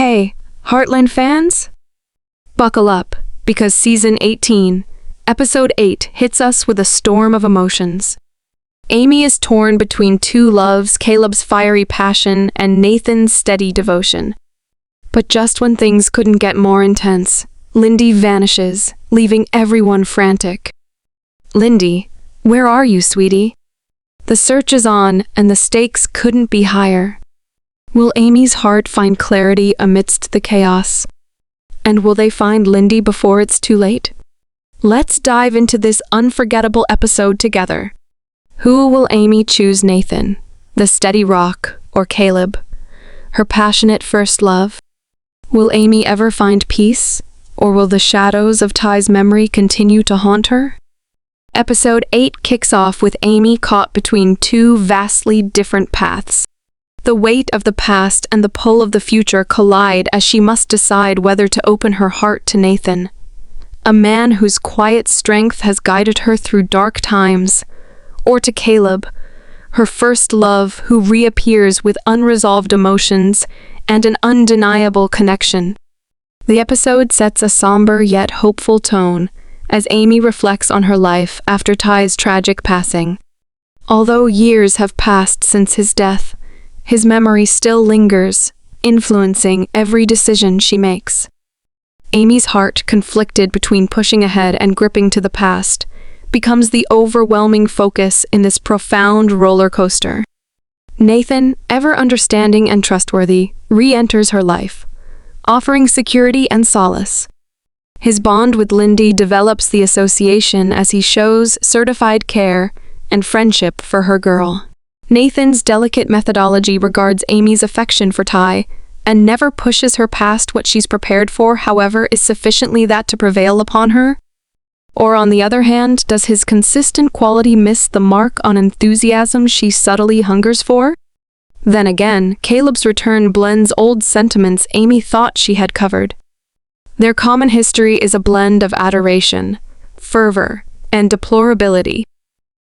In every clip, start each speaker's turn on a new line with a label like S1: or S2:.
S1: Hey, Heartland fans? Buckle up, because Season 18, Episode 8 hits us with a storm of emotions. Amy is torn between two loves, Caleb's fiery passion and Nathan's steady devotion. But just when things couldn't get more intense, Lindy vanishes, leaving everyone frantic. Lindy, where are you, sweetie? The search is on, and the stakes couldn't be higher. Will Amy's heart find clarity amidst the chaos? And will they find Lindy before it's too late? Let's dive into this unforgettable episode together. Who will Amy choose, Nathan, the steady rock, or Caleb, her passionate first love? Will Amy ever find peace, or will the shadows of Ty's memory continue to haunt her? Episode 8 kicks off with Amy caught between two vastly different paths. The weight of the past and the pull of the future collide as she must decide whether to open her heart to Nathan, a man whose quiet strength has guided her through dark times, or to Caleb, her first love who reappears with unresolved emotions and an undeniable connection. The episode sets a somber yet hopeful tone as Amy reflects on her life after Ty's tragic passing. Although years have passed since his death, his memory still lingers, influencing every decision she makes. Amy's heart, conflicted between pushing ahead and gripping to the past, becomes the overwhelming focus in this profound roller coaster. Nathan, ever understanding and trustworthy, re-enters her life, offering security and solace. His bond with Lindy develops the association as he shows certified care and friendship for her girl. Nathan's delicate methodology regards Amy's affection for Ty and never pushes her past what she's prepared for, however, is sufficiently that to prevail upon her? Or on the other hand, does his consistent quality miss the mark on enthusiasm she subtly hungers for? Then again, Caleb's return blends old sentiments Amy thought she had covered. Their common history is a blend of adoration, fervor, and deplorability.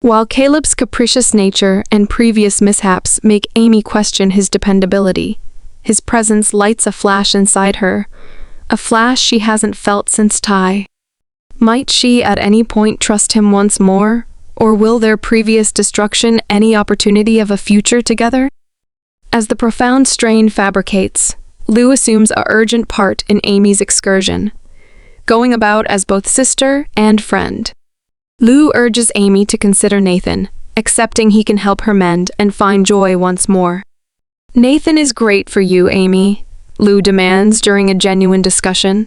S1: While Caleb's capricious nature and previous mishaps make Amy question his dependability, his presence lights a flash inside her, a flash she hasn't felt since Ty. Might she at any point trust him once more, or will their previous destruction any opportunity of a future together? As the profound strain fabricates, Lou assumes a urgent part in Amy's excursion, going about as both sister and friend. Lou urges Amy to consider Nathan, accepting he can help her mend and find joy once more. "Nathan is great for you, Amy," Lou demands during a genuine discussion.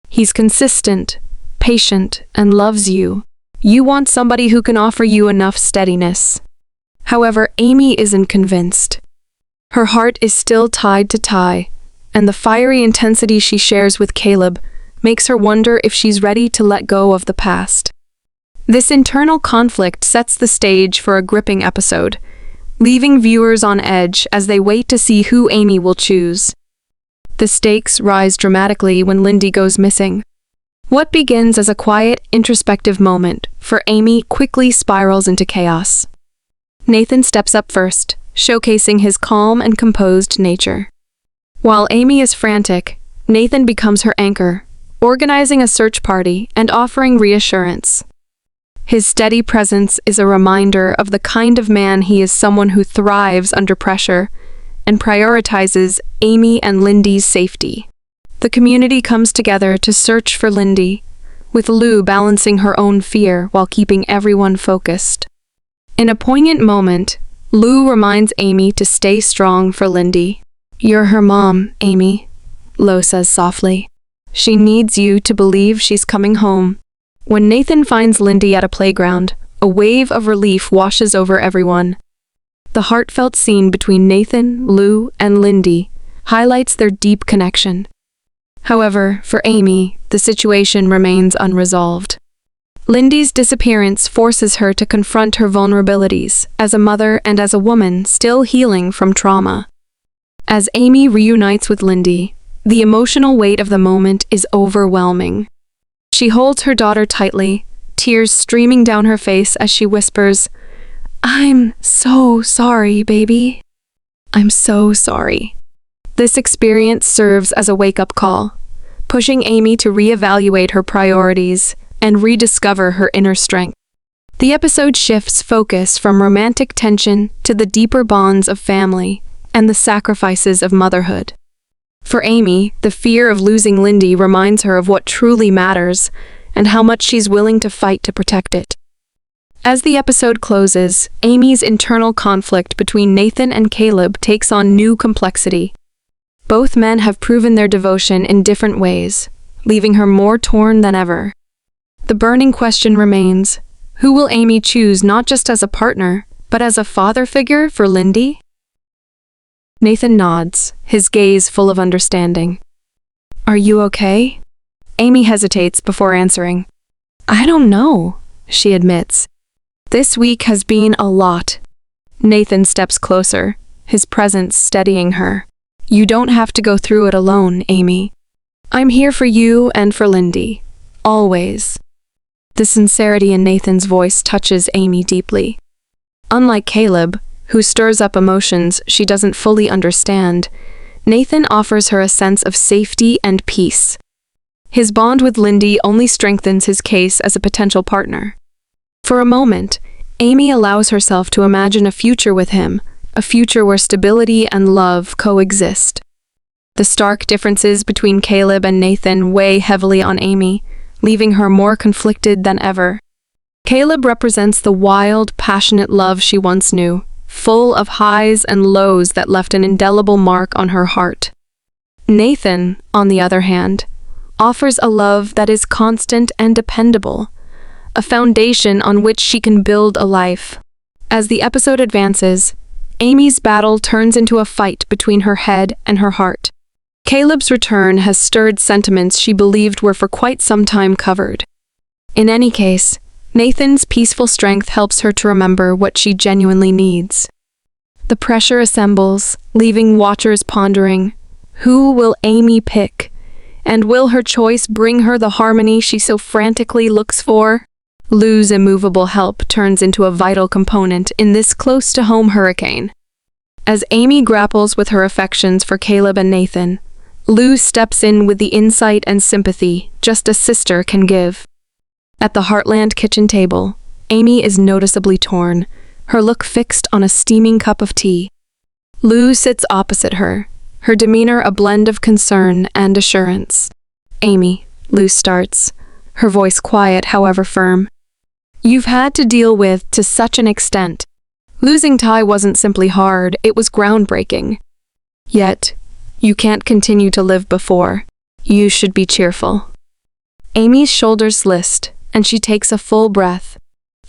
S1: "He's consistent, patient, and loves you. You want somebody who can offer you enough steadiness." However, Amy isn't convinced. Her heart is still tied to Ty, and the fiery intensity she shares with Caleb makes her wonder if she's ready to let go of the past. This internal conflict sets the stage for a gripping episode, leaving viewers on edge as they wait to see who Amy will choose. The stakes rise dramatically when Lindy goes missing. What begins as a quiet, introspective moment for Amy quickly spirals into chaos. Nathan steps up first, showcasing his calm and composed nature. While Amy is frantic, Nathan becomes her anchor, organizing a search party and offering reassurance. His steady presence is a reminder of the kind of man he is, someone who thrives under pressure and prioritizes Amy and Lindy's safety. The community comes together to search for Lindy, with Lou balancing her own fear while keeping everyone focused. In a poignant moment, Lou reminds Amy to stay strong for Lindy. "You're her mom, Amy," Lou says softly. "She needs you to believe she's coming home." When Nathan finds Lindy at a playground, a wave of relief washes over everyone. The heartfelt scene between Nathan, Lou, and Lindy highlights their deep connection. However, for Amy, the situation remains unresolved. Lindy's disappearance forces her to confront her vulnerabilities as a mother and as a woman still healing from trauma. As Amy reunites with Lindy, the emotional weight of the moment is overwhelming. She holds her daughter tightly, tears streaming down her face as she whispers, "I'm so sorry, baby. I'm so sorry." This experience serves as a wake-up call, pushing Amy to reevaluate her priorities and rediscover her inner strength. The episode shifts focus from romantic tension to the deeper bonds of family and the sacrifices of motherhood. For Amy, the fear of losing Lindy reminds her of what truly matters and how much she's willing to fight to protect it. As the episode closes, Amy's internal conflict between Nathan and Caleb takes on new complexity. Both men have proven their devotion in different ways, leaving her more torn than ever. The burning question remains, who will Amy choose not just as a partner, but as a father figure for Lindy? Nathan nods, his gaze full of understanding. Are you okay? Amy hesitates before answering. I don't know, she admits. This week has been a lot. Nathan steps closer, his presence steadying her. You don't have to go through it alone, Amy. I'm here for you and for Lindy. Always. The sincerity in Nathan's voice touches Amy deeply. Unlike Caleb, who stirs up emotions she doesn't fully understand, Nathan offers her a sense of safety and peace. His bond with Lindy only strengthens his case as a potential partner. For a moment, Amy allows herself to imagine a future with him, a future where stability and love coexist. The stark differences between Caleb and Nathan weigh heavily on Amy, leaving her more conflicted than ever. Caleb represents the wild, passionate love she once knew, full of highs and lows that left an indelible mark on her heart. Nathan, on the other hand, offers a love that is constant and dependable, a foundation on which she can build a life. As the episode advances, Amy's battle turns into a fight between her head and her heart. Caleb's return has stirred sentiments she believed were for quite some time covered. In any case, Nathan's peaceful strength helps her to remember what she genuinely needs. The pressure assembles, leaving watchers pondering, who will Amy pick? And will her choice bring her the harmony she so frantically looks for? Lou's immovable help turns into a vital component in this close-to-home hurricane. As Amy grapples with her affections for Caleb and Nathan, Lou steps in with the insight and sympathy just a sister can give. At the Heartland kitchen table, Amy is noticeably torn, her look fixed on a steaming cup of tea. Lou sits opposite her, her demeanor a blend of concern and assurance. Amy, Lou starts, her voice quiet however firm. You've had to deal with to such an extent. Losing Ty wasn't simply hard, it was groundbreaking. Yet, you can't continue to live before. You should be cheerful. Amy's shoulders list, and she takes a full breath.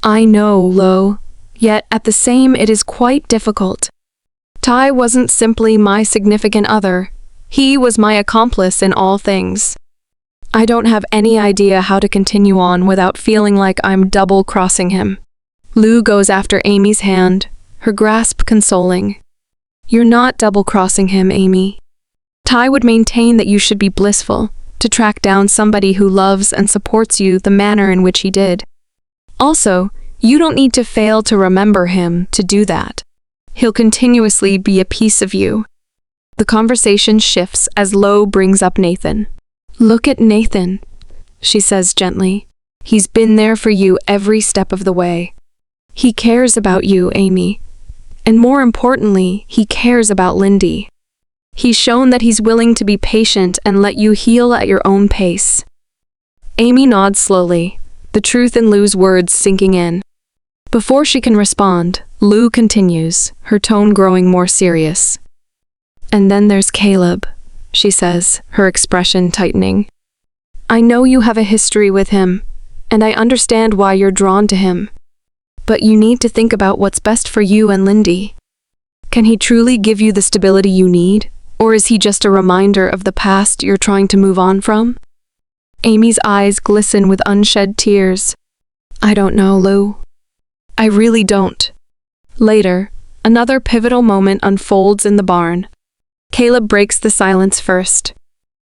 S1: I know, Lo. Yet, at the same, it is quite difficult. Ty wasn't simply my significant other. He was my accomplice in all things. I don't have any idea how to continue on without feeling like I'm double-crossing him. Lou goes after Amy's hand, her grasp consoling. You're not double-crossing him, Amy. Ty would maintain that you should be blissful, to track down somebody who loves and supports you the manner in which he did. Also, you don't need to fail to remember him to do that. He'll continuously be a piece of you. The conversation shifts as Lo brings up Nathan. Look at Nathan, she says gently. He's been there for you every step of the way. He cares about you, Amy. And more importantly, he cares about Lindy. He's shown that he's willing to be patient and let you heal at your own pace. Amy nods slowly, the truth in Lou's words sinking in. Before she can respond, Lou continues, her tone growing more serious. And then there's Caleb, she says, her expression tightening. I know you have a history with him, and I understand why you're drawn to him. But you need to think about what's best for you and Lindy. Can he truly give you the stability you need, or is he just a reminder of the past you're trying to move on from? Amy's eyes glisten with unshed tears. I don't know, Lou. I really don't. Later, another pivotal moment unfolds in the barn. Caleb breaks the silence first.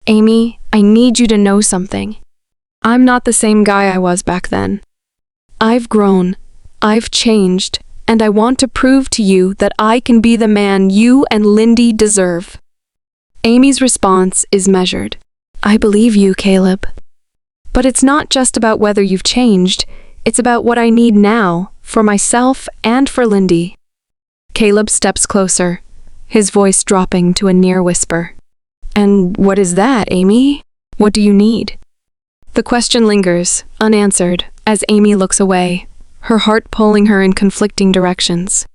S1: Amy, I need you to know something. I'm not the same guy I was back then. I've grown, I've changed, and I want to prove to you that I can be the man you and Lindy deserve. Amy's response is measured. I believe you, Caleb. But it's not just about whether you've changed, it's about what I need now, for myself and for Lindy. Caleb steps closer, his voice dropping to a near whisper. And what is that, Amy? What do you need? The question lingers, unanswered, as Amy looks away, her heart pulling her in conflicting directions.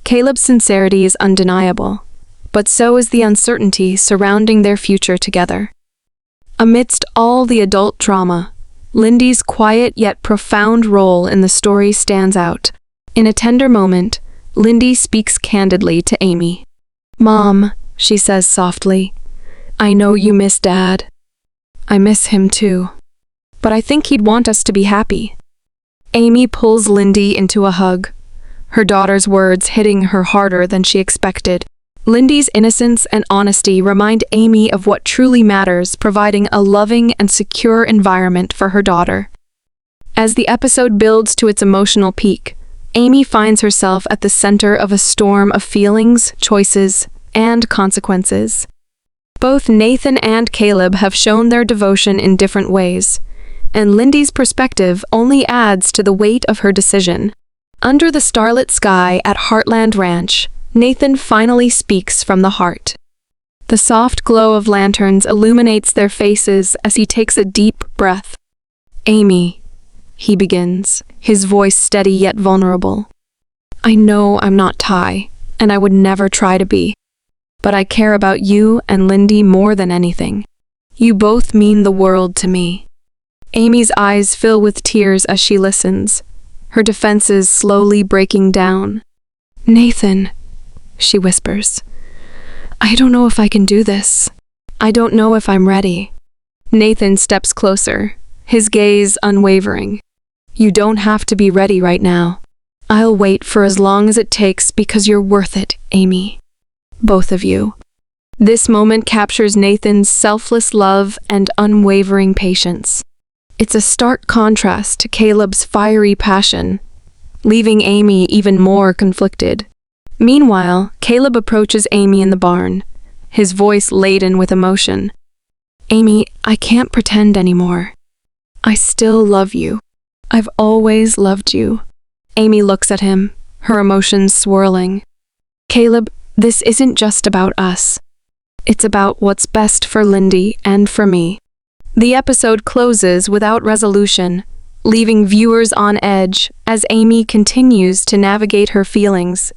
S1: Caleb's sincerity is undeniable, but so is the uncertainty surrounding their future together. Amidst all the adult drama, Lindy's quiet yet profound role in the story stands out. In a tender moment, Lindy speaks candidly to Amy. Mom, she says softly, I know you miss Dad. I miss him too. But I think he'd want us to be happy. Amy pulls Lindy into a hug, her daughter's words hitting her harder than she expected. Lindy's innocence and honesty remind Amy of what truly matters, providing a loving and secure environment for her daughter. As the episode builds to its emotional peak, Amy finds herself at the center of a storm of feelings, choices, and consequences. Both Nathan and Caleb have shown their devotion in different ways, and Lindy's perspective only adds to the weight of her decision. Under the starlit sky at Heartland Ranch, Nathan finally speaks from the heart. The soft glow of lanterns illuminates their faces as he takes a deep breath. Amy, he begins, his voice steady yet vulnerable. I know I'm not Ty, and I would never try to be. But I care about you and Lindy more than anything. You both mean the world to me. Amy's eyes fill with tears as she listens, her defenses slowly breaking down. Nathan, she whispers, I don't know if I can do this. I don't know if I'm ready. Nathan steps closer, his gaze unwavering. You don't have to be ready right now. I'll wait for as long as it takes because you're worth it, Amy. Both of you. This moment captures Nathan's selfless love and unwavering patience. It's a stark contrast to Caleb's fiery passion, leaving Amy even more conflicted. Meanwhile, Caleb approaches Amy in the barn, his voice laden with emotion. Amy, I can't pretend anymore. I still love you. I've always loved you. Amy looks at him, her emotions swirling. Caleb, this isn't just about us. It's about what's best for Lindy and for me. The episode closes without resolution, leaving viewers on edge as Amy continues to navigate her feelings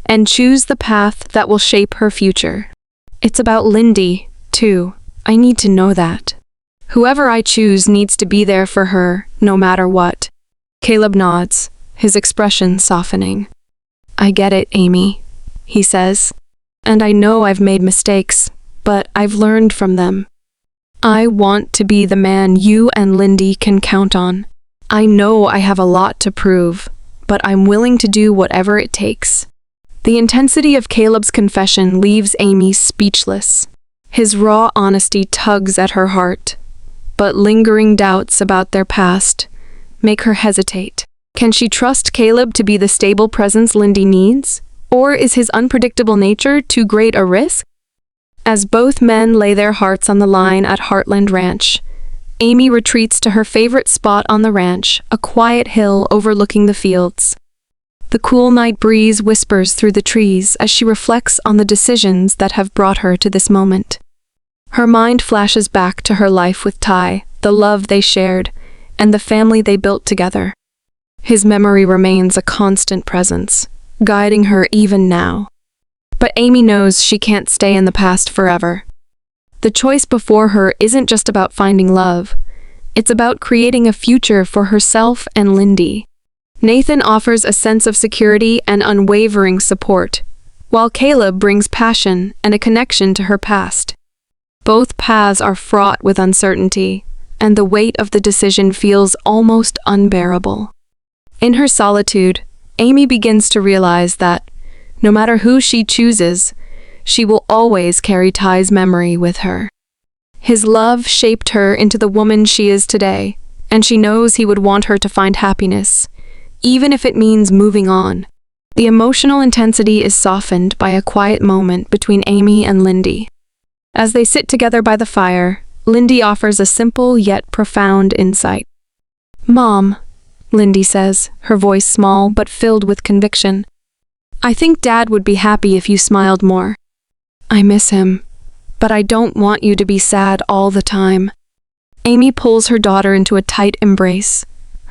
S1: and choose the path that will shape her future. It's about Lindy, too. I need to know that. Whoever I choose needs to be there for her, no matter what. Caleb nods, his expression softening. I get it, Amy, he says. And I know I've made mistakes, but I've learned from them. I want to be the man you and Lindy can count on. I know I have a lot to prove, but I'm willing to do whatever it takes. The intensity of Caleb's confession leaves Amy speechless. His raw honesty tugs at her heart, but lingering doubts about their past make her hesitate. Can she trust Caleb to be the stable presence Lindy needs? Or is his unpredictable nature too great a risk? As both men lay their hearts on the line at Heartland Ranch, Amy retreats to her favorite spot on the ranch, a quiet hill overlooking the fields. The cool night breeze whispers through the trees as she reflects on the decisions that have brought her to this moment. Her mind flashes back to her life with Ty, the love they shared, and the family they built together. His memory remains a constant presence, guiding her even now. But Amy knows she can't stay in the past forever. The choice before her isn't just about finding love. It's about creating a future for herself and Lindy. Nathan offers a sense of security and unwavering support, while Caleb brings passion and a connection to her past. Both paths are fraught with uncertainty, and the weight of the decision feels almost unbearable. In her solitude, Amy begins to realize that, no matter who she chooses, she will always carry Ty's memory with her. His love shaped her into the woman she is today, and she knows he would want her to find happiness, even if it means moving on. The emotional intensity is softened by a quiet moment between Amy and Lindy. As they sit together by the fire, Lindy offers a simple yet profound insight. "Mom," Lindy says, her voice small but filled with conviction, "I think Dad would be happy if you smiled more. I miss him, but I don't want you to be sad all the time." Amy pulls her daughter into a tight embrace,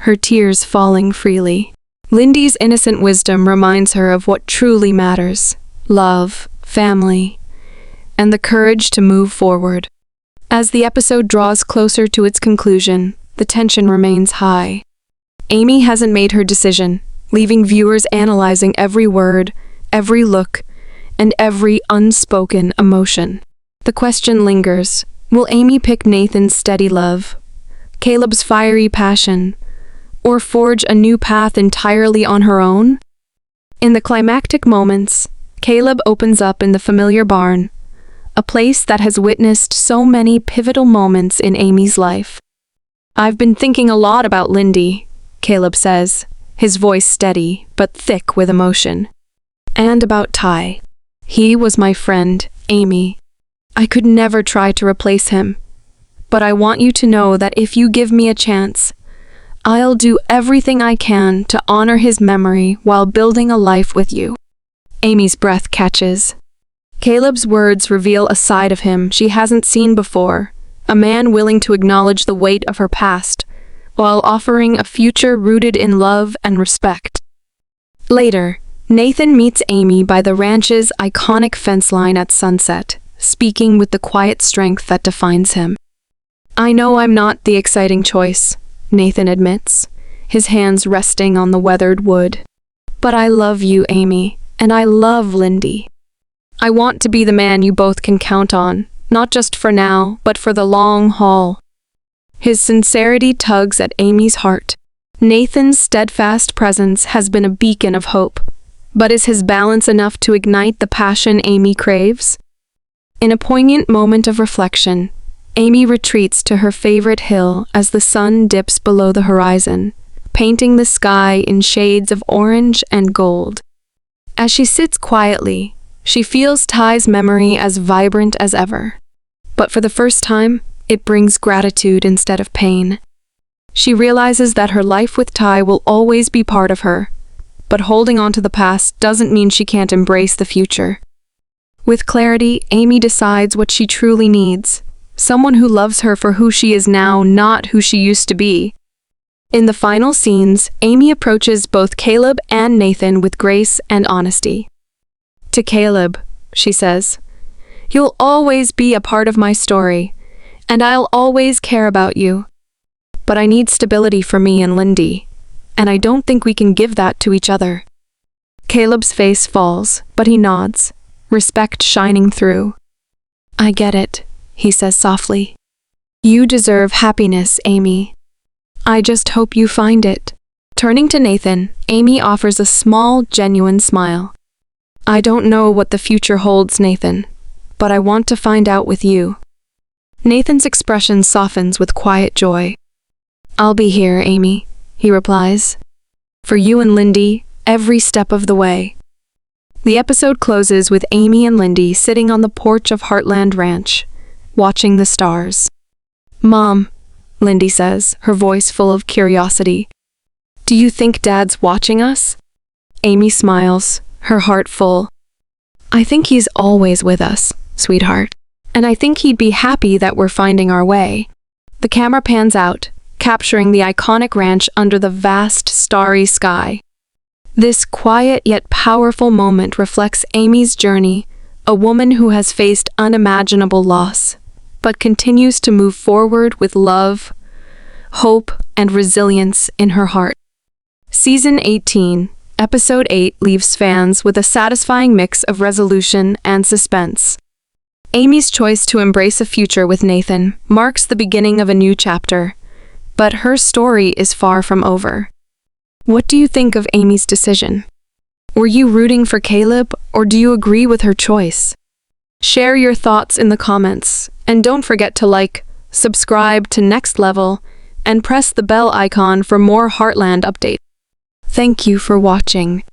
S1: her tears falling freely. Lindy's innocent wisdom reminds her of what truly matters: love, family, and the courage to move forward. As the episode draws closer to its conclusion, the tension remains high. Amy hasn't made her decision, leaving viewers analyzing every word, every look, and every unspoken emotion. The question lingers: will Amy pick Nathan's steady love, Caleb's fiery passion, or forge a new path entirely on her own? In the climactic moments, Caleb opens up in the familiar barn, a place that has witnessed so many pivotal moments in Amy's life. "I've been thinking a lot about Lindy," Caleb says, his voice steady but thick with emotion. "And about Ty. He was my friend, Amy. I could never try to replace him. But I want you to know that if you give me a chance, I'll do everything I can to honor his memory while building a life with you." Amy's breath catches. Caleb's words reveal a side of him she hasn't seen before, a man willing to acknowledge the weight of her past, while offering a future rooted in love and respect. Later, Nathan meets Amy by the ranch's iconic fence line at sunset, speaking with the quiet strength that defines him. "I know I'm not the exciting choice," Nathan admits, his hands resting on the weathered wood. "But I love you, Amy, and I love Lindy. I want to be the man you both can count on, not just for now, but for the long haul." His sincerity tugs at Amy's heart. Nathan's steadfast presence has been a beacon of hope, but is his balance enough to ignite the passion Amy craves? In a poignant moment of reflection, Amy retreats to her favorite hill as the sun dips below the horizon, painting the sky in shades of orange and gold. As she sits quietly, she feels Ty's memory as vibrant as ever. But for the first time, it brings gratitude instead of pain. She realizes that her life with Ty will always be part of her, but holding on to the past doesn't mean she can't embrace the future. With clarity, Amy decides what she truly needs: someone who loves her for who she is now, not who she used to be. In the final scenes, Amy approaches both Caleb and Nathan with grace and honesty. To Caleb, she says, "You'll always be a part of my story, and I'll always care about you. But I need stability for me and Lindy, and I don't think we can give that to each other." Caleb's face falls, but he nods, respect shining through. "I get it," he says softly. "You deserve happiness, Amy. I just hope you find it." Turning to Nathan, Amy offers a small, genuine smile. "I don't know what the future holds, Nathan, but I want to find out with you." Nathan's expression softens with quiet joy. "I'll be here, Amy," he replies. "For you and Lindy, every step of the way." The episode closes with Amy and Lindy sitting on the porch of Heartland Ranch, watching the stars. "Mom," Lindy says, her voice full of curiosity, "do you think Dad's watching us?" Amy smiles, her heart full. "I think he's always with us, sweetheart. And I think he'd be happy that we're finding our way." The camera pans out, capturing the iconic ranch under the vast, starry sky. This quiet yet powerful moment reflects Amy's journey, a woman who has faced unimaginable loss, but continues to move forward with love, hope, and resilience in her heart. Season 18, Episode 8 leaves fans with a satisfying mix of resolution and suspense. Amy's choice to embrace a future with Nathan marks the beginning of a new chapter, but her story is far from over. What do you think of Amy's decision? Were you rooting for Caleb, or do you agree with her choice? Share your thoughts in the comments, and don't forget to like, subscribe to Next Level, and press the bell icon for more Heartland updates. Thank you for watching.